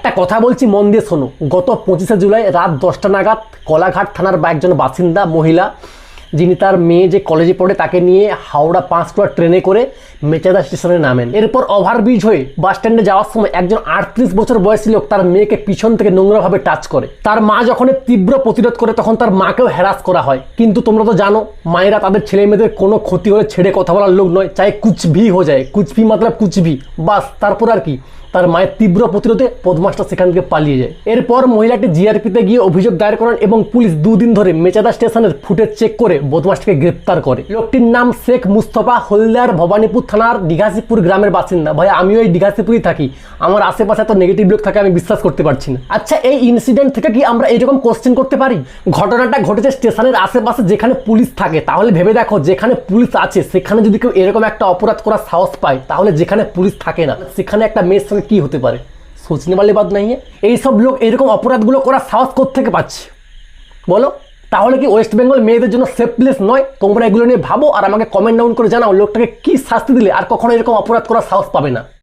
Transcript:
একটা কথা বলছি, মন দিয়ে শোনো। গত 25শে জুলাই রাত 10টা নাগাদ কলাঘাট থানার একজন বাসিন্দা মহিলা, যিনি তার মেয়ে যে কলেজে পড়ে তাকে নিয়ে হাওড়া 5 ট্রেনে করে মেচেদা স্টেশনে নামেন। এরপর ওভারব্রিজ হয়ে বাস স্ট্যান্ডে যাওয়ার সময় একজন 38 বছর বয়সী লোক তার মেয়েকে পিছন থেকে নোংরাভাবে টাচ করে। তার মা যখন তীব্র প্রতিরোধ করে তখন তার মাকেও হ্যারাস করা হয়। কিন্তু তোমরা তো জানো, মায়েরা তাদের ছেলে মেয়েদের কোনো ক্ষতি হলে ছেড়ে কথা বলার লোক নয়, চাই কুছ ভি হয়ে যায়। কুছ ভি মতলব কুছ ভি, বাস। তারপর আর কি, তার মায়ের তীব্র প্রতিরোধে বদমাসটা সেখান থেকে পালিয়ে যায়। এরপর মহিলাটি জিআরপিতে গিয়ে অভিযোগ দায়ের করেন এবং পুলিশ 2 দিন ধরে মেচেদা স্টেশনের ফুটেজ চেক করে বদমাসটাকে গ্রেপ্তার করে। লোকটির নাম শেখ মুস্তফা, হলদিয়ার ভবানীপুর থানার দিঘাসিপুর গ্রামের বাসিন্দা। ভাই, আমিও এই দিঘাসিপুরই থাকি, আমার আশেপাশে তো নেগেটিভ লোক থাকে, আমি বিশ্বাস করতে পারছি না। আচ্ছা, এই ইনসিডেন্ট থেকে কি আমরা এরকম কোশ্চেন করতে পারি? ঘটনাটা ঘটেছে স্টেশনের আশেপাশে যেখানে পুলিশ থাকে। তাহলে ভেবে দেখো, যেখানে পুলিশ আছে সেখানে যদি কেউ এরকম একটা অপরাধ করার সাহস পায়, তাহলে যেখানে পুলিশ থাকে না সেখানে একটা মেয়ের সঙ্গে কি হতে পারে? সোচনে वाली बात नहीं है। এইসব লোক এরকম অপরাধগুলো করার সাহস কোত্থেকে পাচ্ছে বলো? তাহলে কি ওয়েস্ট বেঙ্গল মেয়েদের জন্য সেফ প্লেস নয়? তোমরা এগুলো নিয়ে ভাবো আর আমাকে কমেন্ট ডাউন করে জানাও লোকটাকে কি শাস্তি দিলে আর কখনো এরকম অপরাধ করার সাহস পাবে না।